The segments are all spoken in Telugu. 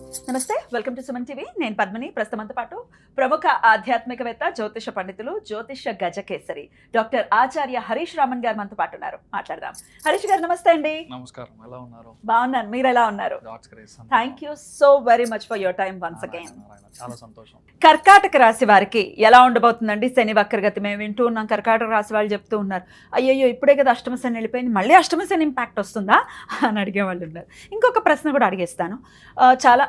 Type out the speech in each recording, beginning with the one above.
నమస్తే, వెల్కమ్ టు సుమన్ టీవీ. నేను పద్మిని. ప్రస్తుతంతో పాటు ప్రముఖ ఆధ్యాత్మికవేత్త, జ్యోతిష పండితులు, జ్యోతిష గజకేసరి డాక్టర్ ఆచార్య హరీష్ రామన్ గారు మనతో పాటు ఉన్నారు. మాట్లాడదాం. హరీష్ గారు నమస్తే అండి. నమస్కారం, ఎలా ఉన్నారు? బాగున్నాను, మీరు ఎలా ఉన్నారు? Thank you so very much for your time once again. చాలా సంతోషం. కర్కాటక రాశి వారికి ఎలా ఉండబోతుందండి శని వక్రగతి? మేము వింటూ ఉన్నాం, కర్కాటక రాశి వాళ్ళు చెప్తూ ఉన్నారు, అయ్యయ్యో ఇప్పుడే కదా అష్టమ శని వెళ్ళిపోయింది, మళ్ళీ అష్టమ శని ఇంపాక్ట్ వస్తుందా అని అడిగే వాళ్ళు ఉన్నారు. ఇంకొక ప్రశ్న కూడా అడిగేస్తాను. చాలా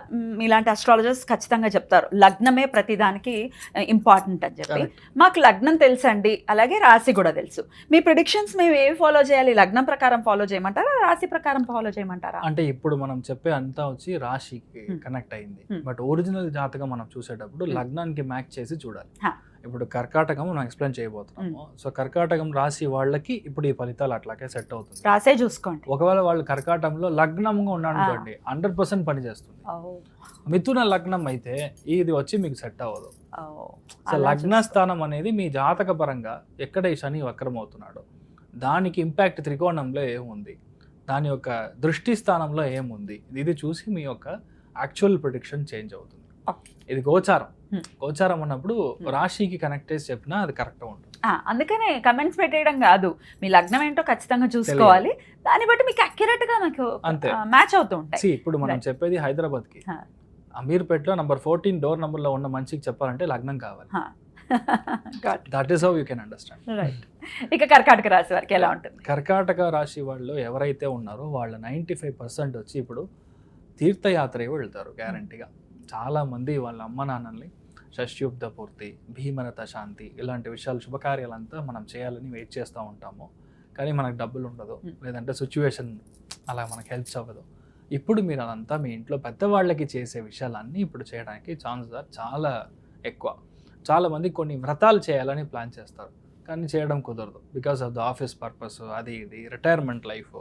ఇలాంటి అస్ట్రాలజర్స్ ఖచ్చితంగా చెప్తారు లగ్నమే ప్రతిదానికి ఇంపార్టెంట్ అని చెప్పి. మాకు లగ్నం తెలుసండి, అలాగే రాశి కూడా తెలుసు. మీ ప్రిడిక్షన్స్ మేము ఏవి ఫాలో చేయాలి? లగ్నం ప్రకారం ఫాలో చేయమంటారా, రాశి ప్రకారం ఫాలో చేయమంటారా? అంటే ఇప్పుడు మనం చెప్పే అంతా వచ్చి రాశికి కనెక్ట్ అయింది, బట్ ఒరిజినల్ జాతకం మనం చూసేటప్పుడు లగ్నానికి మ్యాచ్ చేసి చూడాలి. ఇప్పుడు కర్కాటకం మనం ఎక్స్ప్లెయిన్ చేయబోతున్నాము. సో కర్కాటకం రాశి వాళ్ళకి ఇప్పుడు ఈ ఫలితాలు అట్లాగే సెట్ అవుతుంది. రాసే చూసుకోండి. ఒకవేళ వాళ్ళు కర్కాటకంలో లగ్నంగా ఉన్నారనుకోండి 100% పనిచేస్తుంది. మిథున లగ్నం అయితే ఇది వచ్చి మీకు సెట్ అవ్వదు. సో లగ్న స్థానం అనేది మీ జాతక పరంగా ఎక్కడ ఈ శని వక్రం అవుతున్నాడో దానికి ఇంపాక్ట్ త్రికోణంలో ఏముంది, దాని యొక్క దృష్టి స్థానంలో ఏముంది, ఇది చూసి మీ యొక్క యాక్చువల్ ప్రిడిక్షన్ చేంజ్ అవుతుంది. ఇది గోచారం. గోచారం అన్నప్పుడు రాశికి కనెక్ట్ చేసి చెప్పినా అది కరెక్ట్ ఉంటుంది. అందుకనే కమెంట్స్ పెట్టేయడం కాదు, మీ లగ్నం ఏంటో ఖచ్చితంగా చూసుకోవాలి, దాన్ని బట్టి మీకు అక్యురేట్ గా మీకు అంతే మ్యాచ్ అవుతూ ఉంటాయి. ఇప్పుడు మనం చెప్పేది హైదరాబాద్ కి, అమీర్పేటలో నంబర్ 14 డోర్ నంబర్ లో ఉన్న మనిషికి చెప్పాలంటే లగ్నం కావాలి. That is how you can understand. Right. ఇక కర్కాటక రాశి వారికి ఎలా ఉంటుంది? కర్కాటక రాశి వాళ్ళు ఎవరైతే ఉన్నారో వాళ్ళ 95% వచ్చి ఇప్పుడు తీర్థయాత్ర వెళ్తారు గ్యారంటీగా. చాలా మంది వాళ్ళ అమ్మ నాన్నల్ని షష్యుబ్ద పూర్తి, భీమరత శాంతి ఇలాంటి విషయాలు శుభకార్యాలంతా మనం చేయాలని వెయిట్ చేస్తూ ఉంటాము. కానీ మనకు డబ్బులు ఉండదు, లేదంటే సిచ్యువేషన్ అలా మనకు హెల్ప్ అవ్వదు. ఇప్పుడు మీరు అదంతా మీ ఇంట్లో పెద్దవాళ్ళకి చేసే విషయాలన్నీ ఇప్పుడు చేయడానికి ఛాన్సెస్ చాలా ఎక్కువ. చాలామంది కొన్ని వ్రతాలు చేయాలని ప్లాన్ చేస్తారు, కానీ చేయడం కుదరదు because of the office purpose, అది ఇది రిటైర్మెంట్ లైఫ్,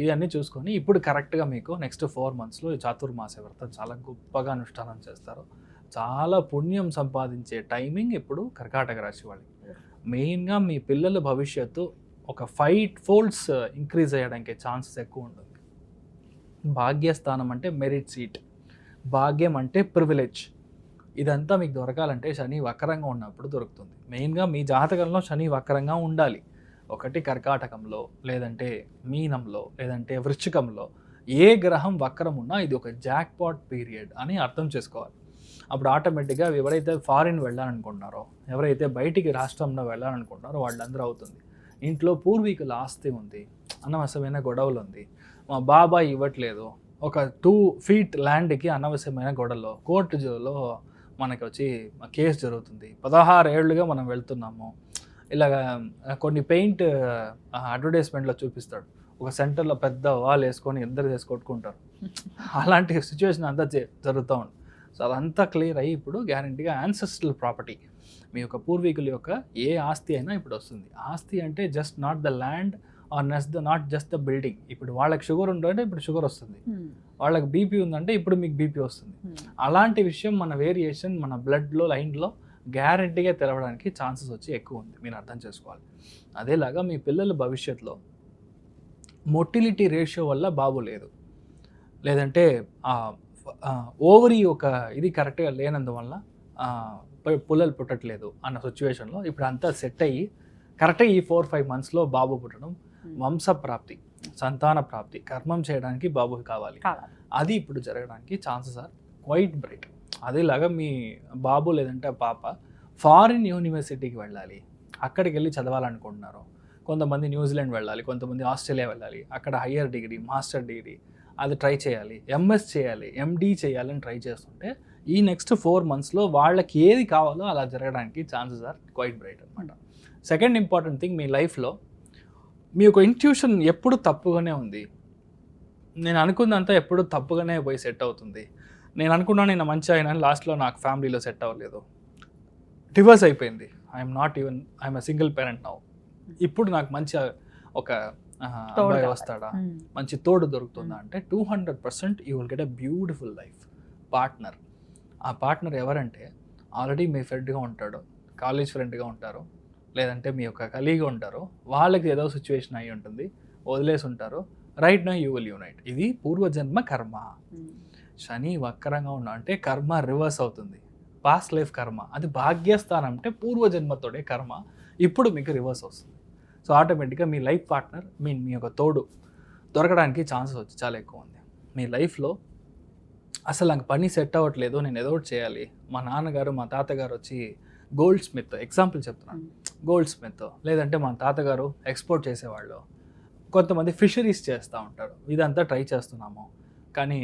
ఇవన్నీ చూసుకొని ఇప్పుడు కరెక్ట్గా మీకు నెక్స్ట్ 4 monthsలో చాతుర్మాస వ్రతం చాలా గొప్పగా అనుష్ఠానం చేస్తారు. చాలా పుణ్యం సంపాదించే టైమింగ్ ఇప్పుడు కర్కాటక రాశి వాళ్ళకి. మెయిన్గా మీ పిల్లల భవిష్యత్తు ఒక 5 folds ఇంక్రీజ్ అయ్యడానికి ఛాన్సెస్ ఎక్కువ ఉంటుంది. భాగ్యస్థానం అంటే మెరిట్ సీట్, భాగ్యం అంటే ప్రివిలేజ్, ఇదంతా మీకు దొరకాలంటే శని వక్రంగా ఉన్నప్పుడు దొరుకుతుంది. మెయిన్గా మీ జాతకంలో శని వక్రంగా ఉండాలి. ఒకటి కర్కాటకంలో, లేదంటే మీనంలో, లేదంటే వృశ్చికంలో ఏ గ్రహం వక్రం ఉన్నా ఇది ఒక జాక్పాట్ పీరియడ్ అని అర్థం చేసుకోవాలి. అప్పుడు ఆటోమేటిక్గా ఎవరైతే ఫారిన్ వెళ్ళాలనుకుంటున్నారో, ఎవరైతే బయటికి రాష్ట్రంలో వెళ్ళాలనుకుంటున్నారో వాళ్ళందరూ అవుతుంది. ఇంట్లో పూర్వీకుల ఆస్తి ఉంది, అనవసరమైన గొడవలు ఉంది, మా బాబాయ్ ఇవ్వట్లేదు, ఒక 2 feet ల్యాండ్కి అనవసరమైన గొడవలు, కోర్టులో మనకి వచ్చి కేసు జరుగుతుంది, 16 ఏళ్ళుగా మనం వెళ్తున్నాము. ఇలాగ కొన్ని పెయింట్ అడ్వర్టైజ్మెంట్లో చూపిస్తాడు, ఒక సెంటర్లో పెద్ద వాల్ వేసుకొని ఇద్దరు వేసి కొట్టుకుంటారు. అలాంటి సిచ్యువేషన్ అంతా జరుగుతూ ఉంది. సో అదంతా క్లియర్ అయ్యి ఇప్పుడు గ్యారంటీగా యాన్సెస్ట్రల్ ప్రాపర్టీ, మీ యొక్క పూర్వీకుల యొక్క ఏ ఆస్తి అయినా ఇప్పుడు వస్తుంది. ఆస్తి అంటే just not the land or not just the building. ఇప్పుడు వాళ్ళకి షుగర్ ఉందంటే ఇప్పుడు షుగర్ వస్తుంది, వాళ్ళకి బీపీ ఉందంటే ఇప్పుడు మీకు బీపీ వస్తుంది. అలాంటి విషయం మన వేరియేషన్ మన బ్లడ్లో లైన్లో గ్యారంటీగా తెరవడానికి ఛాన్సెస్ వచ్చి ఎక్కువ ఉంది, మీరు అర్థం చేసుకోవాలి. అదేలాగా మీ పిల్లల భవిష్యత్తులో మొటిలిటీ రేషియో వల్ల బాబు లేదు, లేదంటే ఓవరీ ఒక ఇది కరెక్ట్గా లేనందువల్ల పిల్లలు పుట్టట్లేదు అన్న సిచ్యువేషన్లో ఇప్పుడు అంతా సెట్ అయ్యి కరెక్ట్గా ఈ 4-5 monthsలో బాబు పుట్టడం, వంశప్రాప్తి, సంతాన ప్రాప్తి, కర్మం చేయడానికి బాబు కావాలి, అది ఇప్పుడు జరగడానికి ఛాన్సెస్ ఆర్ క్వైట్ బ్రైట్. అదేలాగా మీ బాబు లేదంటే పాప ఫారిన్ యూనివర్సిటీకి వెళ్ళాలి, అక్కడికి వెళ్ళి చదవాలనుకుంటున్నారు. కొంతమంది న్యూజిలాండ్ వెళ్ళాలి, కొంతమంది ఆస్ట్రేలియా వెళ్ళాలి, అక్కడ హయ్యర్ డిగ్రీ, మాస్టర్ డిగ్రీ అది ట్రై చేయాలి, ఎంఎస్ చేయాలి, ఎండి చేయాలని ట్రై చేస్తుంటే ఈ నెక్స్ట్ 4 monthsలో వాళ్ళకి ఏది కావాలో అలా జరగడానికి ఛాన్సెస్ ఆర్ క్వైట్ బ్రైట్ అనమాట. సెకండ్ ఇంపార్టెంట్ థింగ్, మీ లైఫ్లో మీ యొక్క ఇంట్యూషన్ ఎప్పుడు తప్పుగానే ఉంది. నేను అనుకున్నంతా ఎప్పుడు తప్పుగానే పోయి సెట్ అవుతుంది. నేను అనుకున్నాను నేను మంచి అయినా, లాస్ట్లో నాకు ఫ్యామిలీలో సెట్ అవ్వలేదు, డివోర్స్ అయిపోయింది, I'm a single parent now. ఇప్పుడు నాకు మంచి ఒక అబ్బాయి వస్తాడా, మంచి తోడు దొరుకుతుందా అంటే 200% you will get a beautiful life partner. ఆ పార్ట్నర్ ఎవరంటే ఆల్రెడీ మీ ఫ్రెండ్గా ఉంటాడు, కాలేజ్ ఫ్రెండ్గా ఉంటారు, లేదంటే మీ యొక్క కలీగా ఉంటారు, వాళ్ళకి ఏదో సిచ్యువేషన్ అయి ఉంటుంది, వదిలేసి ఉంటారు, right now you will unite. ఇది పూర్వజన్మ కర్మ. శని వక్రంగా ఉన్నా అంటే కర్మ రివర్స్ అవుతుంది. పాస్ట్ లైఫ్ కర్మ అది భాగ్యస్థానం అంటే పూర్వజన్మతోడే కర్మ ఇప్పుడు మీకు రివర్స్ వస్తుంది. సో ఆటోమేటిక్గా మీ లైఫ్ పార్ట్నర్ మీ యొక్క తోడు దొరకడానికి ఛాన్సెస్ వచ్చి చాలా ఎక్కువ ఉంది. మీ లైఫ్లో అసలు నాకు పని సెట్ అవ్వట్లేదు, నేను ఏదో ఒకటి చేయాలి. మా నాన్నగారు మా తాతగారు వచ్చి గోల్డ్ స్మిత్, ఎగ్జాంపుల్ చెప్తున్నాను, గోల్డ్ స్మిత్, లేదంటే మా తాతగారు ఎక్స్పోర్ట్ చేసేవాళ్ళు, కొంతమంది ఫిషరీస్ చేస్తూ ఉంటారు. ఇదంతా ట్రై చేస్తున్నాము, కానీ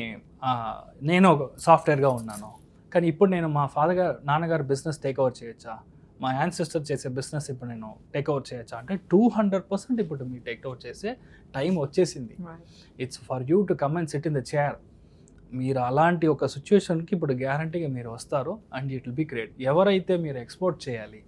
నేను ఒక సాఫ్ట్వేర్గా ఉన్నాను, కానీ ఇప్పుడు నేను మా నాన్నగారు బిజినెస్ టేక్ ఓవర్ చేయొచ్చా, మా యాన్సిస్టర్ చేసే బిజినెస్ ఇప్పుడు నేను టేక్ ఓవర్ చేయొచ్చా అంటే 200% ఇప్పుడు మీరు టేక్ ఓవర్ చేసే టైం వచ్చేసింది. It's for you to come and SIT in the chair. మీరు అలాంటి ఒక సిచ్యువేషన్కి ఇప్పుడు గ్యారంటీగా మీరు వస్తారు and it will be great. ఎవరైతే మీరు ఎక్స్పోర్ట్ చేయాలి,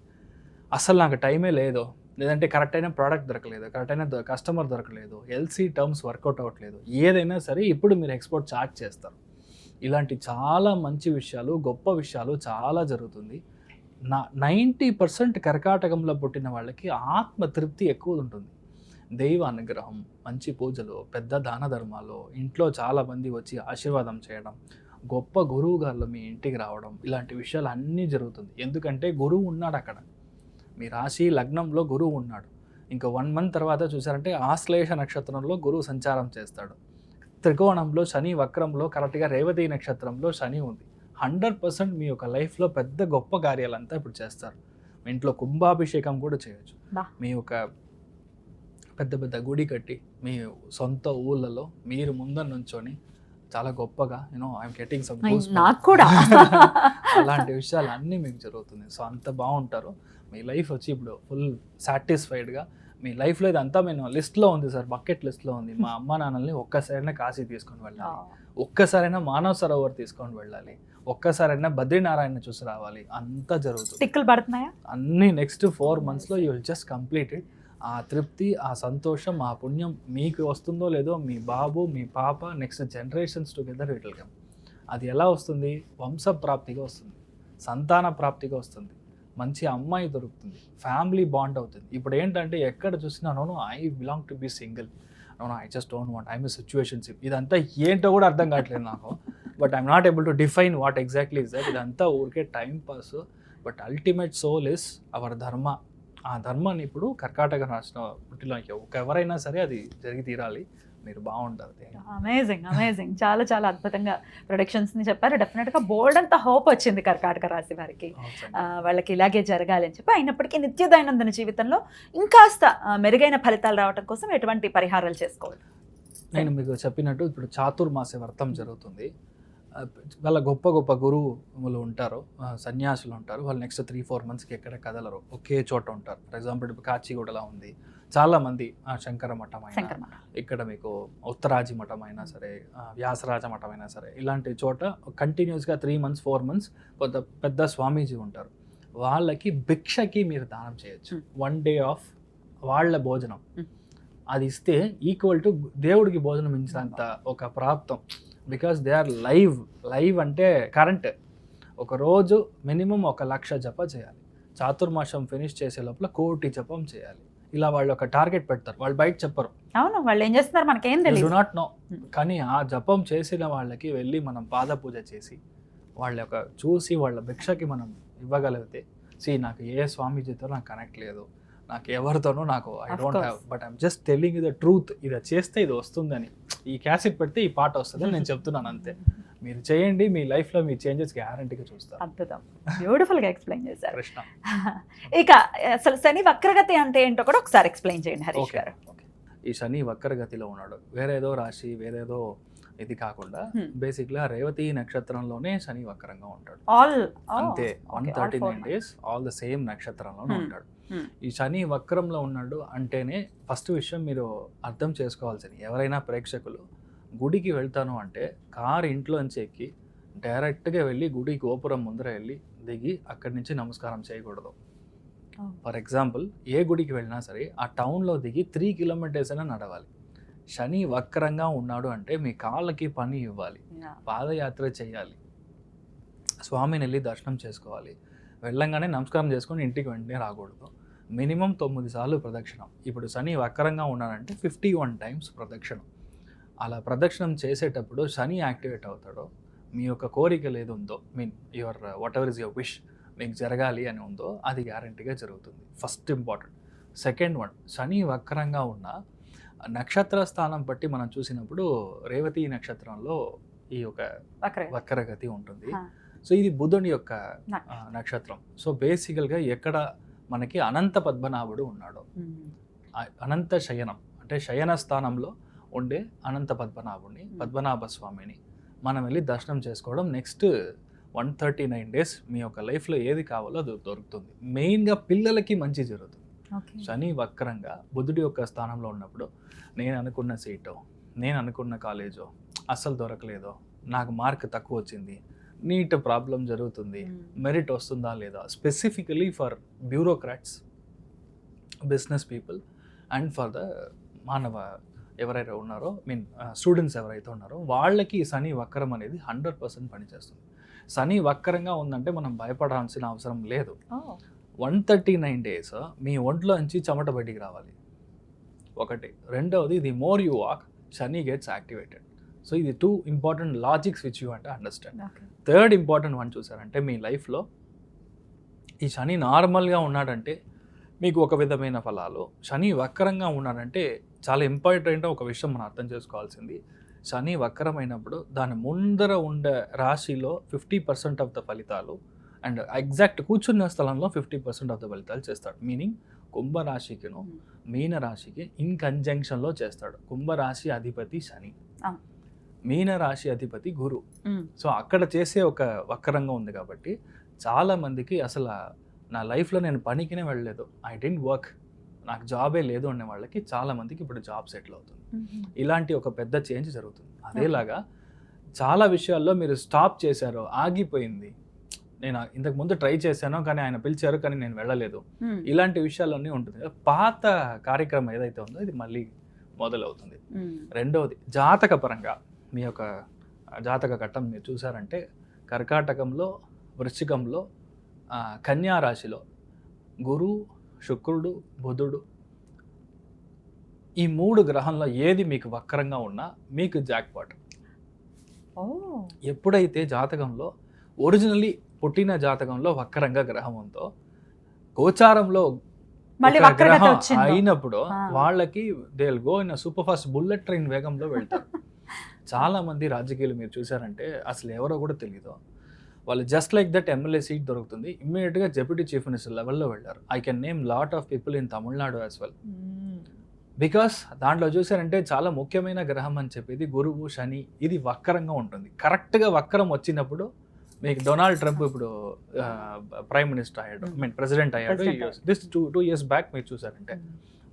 అసలు నాకు టైమే లేదు, లేదంటే కరెక్ట్ అయిన ప్రోడక్ట్ దొరకలేదు, కరెక్ట్ అయిన కస్టమర్ దొరకలేదు, ఎల్సీ టర్మ్స్ వర్కౌట్ అవ్వట్లేదు, ఏదైనా సరే ఇప్పుడు మీరు ఎక్స్పోర్ట్ చార్జ్ చేస్తారు. ఇలాంటి చాలా మంచి విషయాలు, గొప్ప విషయాలు చాలా జరుగుతుంది. 90% కర్కాటకంలో పుట్టిన వాళ్ళకి ఆత్మతృప్తి ఎక్కువ ఉంటుంది. దైవ అనుగ్రహం, మంచి పూజలు, పెద్ద దాన ధర్మాలు, ఇంట్లో చాలామంది వచ్చి ఆశీర్వాదం చేయడం, గొప్ప గురువు గారు మీ ఇంటికి రావడం, ఇలాంటి విషయాలు అన్నీ జరుగుతుంది. ఎందుకంటే గురువు ఉన్నాడు అక్కడ, మీ రాశి లగ్నంలో గురువు ఉన్నాడు. ఇంకా 1 month తర్వాత చూసారంటే ఆశ్లేష నక్షత్రంలో గురువు సంచారం చేస్తాడు. త్రికోణంలో శని వక్రంలో కరెక్ట్గా రేవతి నక్షత్రంలో శని ఉంది. 100% మీ యొక్క లైఫ్లో పెద్ద గొప్ప కార్యాలంతా ఇప్పుడు చేస్తారు. మీ ఇంట్లో కుంభాభిషేకం కూడా చేయొచ్చు. మీ యొక్క పెద్ద పెద్ద గుడి కట్టి మీ సొంత ఊళ్ళలో మీరు ముందర నుంచొని చాలా గొప్పగా ఐఎమ్ గెటింగ్ సమ్ నాకు కూడా అలాంటి విషయాలు అన్నీ మీకు జరుగుతుంది. సో అంత బాగుంటారు. మీ లైఫ్ వచ్చి ఇప్పుడు ఫుల్ సాటిస్ఫైడ్గా మీ లైఫ్లో ఇదంతా నేను లిస్ట్లో ఉంది సార్, బకెట్ లిస్ట్లో ఉంది. మా అమ్మ నాన్నల్ని ఒక్కసారైనా కాశీ తీసుకొని వెళ్ళాలి, ఒక్కసారైనా మానవ సరోవర్ తీసుకొని వెళ్ళాలి, ఒక్కసారైనా బద్రీనారాయణ చూసి రావాలి. అంతా జరుగుతుంది. టిక్కులు పడుతున్నాయా అన్నీ నెక్స్ట్ 4 monthsలో you will just complete it. ఆ తృప్తి, ఆ సంతోషం, ఆ పుణ్యం మీకు వస్తుందో లేదో మీ బాబు మీ పాప next generations together it will come. అది ఎలా వస్తుంది? వంశప్రాప్తిగా వస్తుంది, సంతాన ప్రాప్తిగా వస్తుంది, మంచి అమ్మాయి దొరుకుతుంది, ఫ్యామిలీ బాండ్ అవుతుంది. ఇప్పుడు ఏంటంటే ఎక్కడ చూసినా no I belong to be single, no I just don't want, I'm a situationship, ఇదంతా ఏంటో కూడా అర్థం కావట్లేదు నాకు. But I'm not able to define what exactly is that. ఇదంతా ఊరికే time pass. But ultimate soul is our dharma. ఆ ధర్మాన్ని ఇప్పుడు కర్కాటక రాసిన పుట్టిలో ఎవరైనా సరే అది జరిగి తీరాలి. మీరు బాగుంటారు. అమేజింగ్ చాలా చాలా అద్భుతంగా ప్రొడక్షన్స్ని చెప్పారు. డెఫినెట్గా బోల్డ్ అంత హోప్ వచ్చింది కర్కాటక రాశి వారికి, వాళ్ళకి ఇలాగే జరగాలి అని చెప్పి. అయినప్పటికీ నిత్య దైనందిన జీవితంలో ఇంకాస్త మెరుగైన ఫలితాలు రావడం కోసం ఎటువంటి పరిహారాలు చేసుకోవాలి? నేను మీకు చెప్పినట్టు ఇప్పుడు చాతుర్మాస వ్రతం జరుగుతుంది. వాళ్ళ గొప్ప గొప్ప గురువులు ఉంటారు, సన్యాసులు ఉంటారు. వాళ్ళు నెక్స్ట్ 3-4 monthsకి ఎక్కడ కదలరు, ఒకే చోట ఉంటారు. ఫర్ ఎగ్జాంపుల్ ఇప్పుడు కాచిగూడలా ఉంది, చాలామంది శంకర మఠం అయినా, ఇక్కడ మీకు ఉత్తరాజి మఠం అయినా సరే, వ్యాసరాజ మఠం అయినా సరే, ఇలాంటి చోట కంటిన్యూస్గా 3 months 4 months కొంత పెద్ద స్వామీజీ ఉంటారు. వాళ్ళకి భిక్షకి మీరు దానం చేయొచ్చు. 1 day ఆఫ్ వాళ్ళ భోజనం అది ఇస్తే ఈక్వల్ టు దేవుడికి భోజనం ఇచ్చినంత ఒక ప్రాప్తం. బికాస్ దే ఆర్ లైవ్ అంటే కరెంట్. ఒక రోజు మినిమం 1,00,000 జప చేయాలి. చాతుర్మాసం ఫినిష్ చేసే లోపల 1,00,000 జపం చేయాలి. ఇలా వాళ్ళు ఒక టార్గెట్ పెడతారు, వాళ్ళు బయట చెప్పరు. అవును, వాళ్ళు ఏం చేస్తున్నారు మనకేం తెలియదు, డు నాట్ నో. కానీ ఆ జపం చేసిన వాళ్ళకి వెళ్ళి మనం పాద పూజ చేసి వాళ్ళ యొక్క చూసి వాళ్ళ భిక్షకి మనం ఇవ్వగలిగితే, నాకు ఏ స్వామీజీతో నాకు కనెక్ట్ లేదు, నాకు ఎవరితోనూ నాకు I don't have, but I'm just telling you the truth. ఇది చేస్తే ఇది వస్తుందని, ఈ క్యాసెట్ పెడితే ఈ పాట వస్తుందని నేను చెప్తున్నాను అంతే. మీరు చేయండి, మీ లైఫ్లో మీ చేంజెస్ గ్యారంటీగా చూస్తారు. అద్భుతం, బ్యూటిఫుల్గా ఎక్స్ప్లెయిన్ చేశారు కృష్ణ. ఇక అసలు శని వక్రగతి అంటే ఏంటో కూడా ఒకసారి ఎక్స్ప్లెయిన్ చేయండి హరీష్ గారు. ఈ శని వక్రగతిలో ఉన్నాడు, వేరేదో రాశి వేరేదో ఇది కాకుండా బేసిక్గా రేవతి నక్షత్రంలోనే శని వక్రంగా ఉంటాడు. అంతే 139 days ఆల్ ద సేమ్ నక్షత్రంలోనే ఉంటాడు. ఈ శని వక్రంలో ఉన్నాడు అంటేనే ఫస్ట్ విషయం మీరు అర్థం చేసుకోవాల్సింది, ఎవరైనా ప్రేక్షకులు గుడికి వెళ్తాను అంటే కారు ఇంట్లోంచి ఎక్కి డైరెక్ట్గా వెళ్ళి గుడి గోపురం ముందర వెళ్ళి దిగి అక్కడి నుంచి నమస్కారం చేయకూడదు. ఫర్ ఎగ్జాంపుల్ ఏ గుడికి వెళ్ళినా సరే ఆ టౌన్లో దిగి 3 kilometers అయినా నడవాలి. శని వక్రంగా ఉన్నాడు అంటే మీ కాళ్ళకి పని ఇవ్వాలి, పాదయాత్ర చేయాలి, స్వామిని వెళ్ళి దర్శనం చేసుకోవాలి, వెళ్ళంగానే నమస్కారం చేసుకొని ఇంటికి వెంటనే రాకూడదు. మినిమం 9 సార్లు ప్రదక్షిణం. ఇప్పుడు శని వక్రంగా ఉన్నాడంటే 51 times ప్రదక్షిణం. అలా ప్రదక్షిణం చేసేటప్పుడు శని యాక్టివేట్ అవుతాడో మీ యొక్క కోరికలు ఏది ఉందో mean your what ever is your wish మీకు జరగాలి అని ఉందో అది గ్యారంటీగా జరుగుతుంది. First important. సెకండ్ వన్, శని వక్రంగా ఉన్న నక్షత్ర స్థానం బట్టి మనం చూసినప్పుడు రేవతి నక్షత్రంలో ఈ యొక్క వక్రగతి ఉంటుంది. సో ఇది బుధుని యొక్క నక్షత్రం. సో బేసికల్గా ఎక్కడ మనకి అనంత పద్మనాభుడు ఉన్నాడు, అనంత శయనం అంటే శయన స్థానంలో ఉండే అనంత పద్మనాభుడిని, పద్మనాభ స్వామిని మనం వెళ్ళి దర్శనం చేసుకోవడం నెక్స్ట్ 139 days మీ యొక్క లైఫ్లో ఏది కావాలో అది దొరుకుతుంది. మెయిన్గా పిల్లలకి మంచి జరుగుతుంది. శని వక్రంగా బుధుడి యొక్క స్థానంలో ఉన్నప్పుడు నేను అనుకున్న సీటో, నేను అనుకున్న కాలేజో అస్సలు దొరకలేదో, నాకు మార్క్ తక్కువ వచ్చింది, నీట్ ప్రాబ్లం జరుగుతుంది, మెరిట్ వస్తుందా లేదా, specifically for bureaucrats, business people and for the మానవ ఎవరైతే ఉన్నారో స్టూడెంట్స్ ఎవరైతే ఉన్నారో వాళ్ళకి శని వక్రం అనేది 100% పనిచేస్తుంది. శని వక్రంగా ఉందంటే మనం భయపడాల్సిన అవసరం లేదు. 139 days మీ ఒంట్లో నుంచి చెమట బయటికి రావాలి ఒకటి. రెండవది, the more you walk Shani gets activated. So ఇది 2 ఇంపార్టెంట్ లాజిక్స్ విచ్ యూ అంటే అండర్స్టాండ్. థర్డ్ ఇంపార్టెంట్ వన్ చూసారంటే మీ లైఫ్లో ఈ శని నార్మల్గా ఉన్నాడంటే మీకు ఒక విధమైన ఫలాలు, శని వక్రంగా ఉన్నాడంటే చాలా ఇంపార్టెంట్ ఒక విషయం మనం అర్థం చేసుకోవాల్సింది. శని వక్రమైనప్పుడు దాని ముందర ఉండే రాశిలో 50% ఆఫ్ ద ఫలితాలు అండ్ ఎగ్జాక్ట్ కూర్చున్న స్థలంలో 50% ఆఫ్ ద ఫలితాలు చేస్తాడు. మీనింగ్ కుంభరాశికిను మీన రాశికి ఇన్ కంజంక్షన్లో చేస్తాడు. కుంభరాశి అధిపతి శని, మీన రాశి అధిపతి గురు. సో అక్కడ చేసే ఒక వక్రంగా ఉంది కాబట్టి చాలా మందికి అసలు నా లైఫ్లో నేను పనికినే వెళ్ళలేదు, ఐ డెంట్ వర్క్, నాకు జాబే లేదు అనే వాళ్ళకి చాలా మందికి ఇప్పుడు జాబ్ సెటిల్ అవుతుంది. ఇలాంటి ఒక పెద్ద చేంజ్ జరుగుతుంది. అదేలాగా చాలా విషయాల్లో మీరు స్టాప్ చేశారో, ఆగిపోయింది, నేను ఇంతకు ముందు ట్రై చేశాను కానీ ఆయన పిలిచారు కానీ నేను వెళ్ళలేదు, ఇలాంటి విషయాలన్నీ ఉంటుంది. పాత కార్యక్రమం ఏదైతే ఉందో ఇది మళ్ళీ మొదలవుతుంది. రెండవది, జాతక పరంగా మీ యొక్క జాతక ఘట్టం మీరు చూసారంటే కర్కాటకంలో, వృశ్చికంలో, కన్యా రాశిలో గురు, శుక్రుడు, బుధుడు, ఈ 3 గ్రహంలో ఏది మీకు వక్రంగా ఉన్నా మీకు జాక్పాట్. ఎప్పుడైతే జాతకంలో ఒరిజినల్లీ పుట్టిన జాతకంలో వక్రంగా గ్రహం ఉందో గోచారంలో గ్రహం అయినప్పుడు వాళ్ళకి they will go in super fast bullet train వేగంలో వెళ్తారు. చాలా మంది రాజకీయాలు మీరు చూసారంటే అసలు ఎవరో కూడా తెలియదు, వాళ్ళు just like that MLA seat దొరుకుతుంది, ఇమ్మీడియట్గా డెప్యూటీ చీఫ్ మినిస్టర్ లెవెల్లో వెళ్ళారు. I can name lot of people in Tamil Nadu as well. Because దాంట్లో చూసారంటే చాలా ముఖ్యమైన గ్రహం అని చెప్పేది గురువు, శని, ఇది వక్రంగా ఉంటుంది. కరెక్ట్గా వక్రం వచ్చినప్పుడు మీకు డొనాల్డ్ ట్రంప్ ఇప్పుడు ప్రైమ్ మినిస్టర్ అయ్యాడు, ప్రెసిడెంట్ అయ్యాడు. దిస్ 2 years బ్యాక్ మీరు చూసారంటే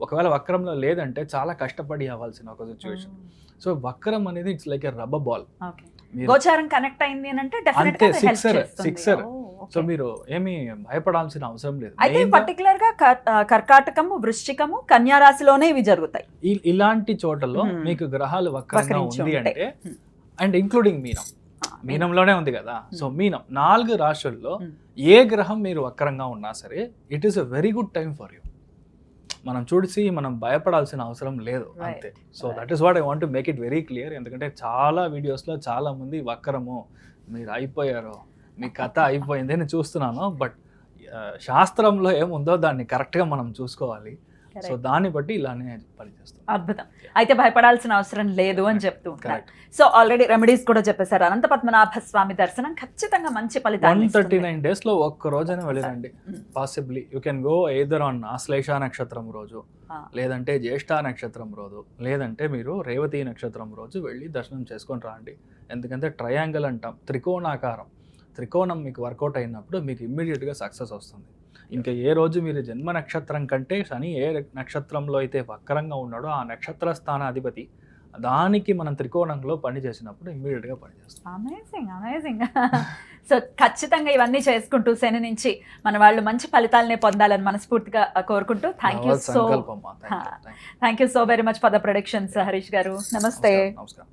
ఒకవేళ వక్రంలో లేదంటే చాలా కష్టపడి అవ్వాల్సిన ఒక సిచ్యువేషన్. సో వక్రం అనేది it's like a rubber ball. గోచారం కనెక్ట్ అయింది అంటే అంతే, సిక్సర్. సో మీరు ఏమీ భయపడాల్సిన అవసరం లేదు. అయితే పర్టికులర్ గా కర్కాటకము, వృశ్చికము, కన్యా రాశిలోనే ఇవి జరుగుతాయి. ఇలాంటి చోటలో మీకు గ్రహాలు వక్రంగా ఉంది అంటే, అండ్ ఇంక్లూడింగ్ మీనంలోనే ఉంది కదా. సో మీనం 4 రాశుల్లో ఏ గ్రహం మీరు వక్రంగా ఉన్నా సరే it is a very good time for you. మనం చూసి మనం భయపడాల్సిన అవసరం లేదు అంతే. So that is what I want to make it very clear. ఎందుకంటే చాలా వీడియోస్లో చాలా మంది వక్రము, మీరు అయిపోయారు, మీ కథ అయిపోయింది అని చూస్తున్నాను. బట్ శాస్త్రంలో ఏముందో దాన్ని కరెక్ట్గా మనం చూసుకోవాలి. సో దాన్ని బట్టి ఇలానే పనిచేస్తుంది. అద్భుతం. అయితే భయపడాల్సిన అవసరం లేదు అని చెప్తూ ఉంటారు. సో ఆల్రెడీ రెమెడీస్ కూడా చెప్పేశారు. అనంత పద్మనాభ స్వామి దర్శనం ఖచ్చితంగా మంచి ఫలితాలు. 139 days ఒక్క రోజైనా వెళ్ళిరండి. Possibly you can go either on Ashlesha నక్షత్రం రోజు, లేదంటే జ్యేష్ఠ నక్షత్రం రోజు, లేదంటే మీరు రేవతి నక్షత్రం రోజు వెళ్ళి దర్శనం చేసుకొని రాండి. ఎందుకంటే ట్రయాంగిల్ అంటాం, త్రికోణాకారం, త్రికోణం మీకు వర్కౌట్ అయినప్పుడు మీకు ఇమ్మీడియట్గా సక్సెస్ వస్తుంది. ఇంకా ఏ రోజు మీరు జన్మ నక్షత్రం కంటే శని ఏ నక్షత్రంలో అయితే వక్రంగా ఉన్నాడో ఆ నక్షత్ర స్థానాధిపతి దానికి మనం త్రికోణంలో పని చేసినప్పుడు ఇమ్మీడియట్గా పనిచేస్తాం. అమేజింగ్. సో ఖచ్చితంగా ఇవన్నీ చేసుకుంటూ శని నుంచి మన వాళ్ళు మంచి ఫలితాలనే పొందాలని మనస్ఫూర్తిగా కోరుకుంటూ thank you so very much for the productions Harish గారు. నమస్తే. నమస్కారం.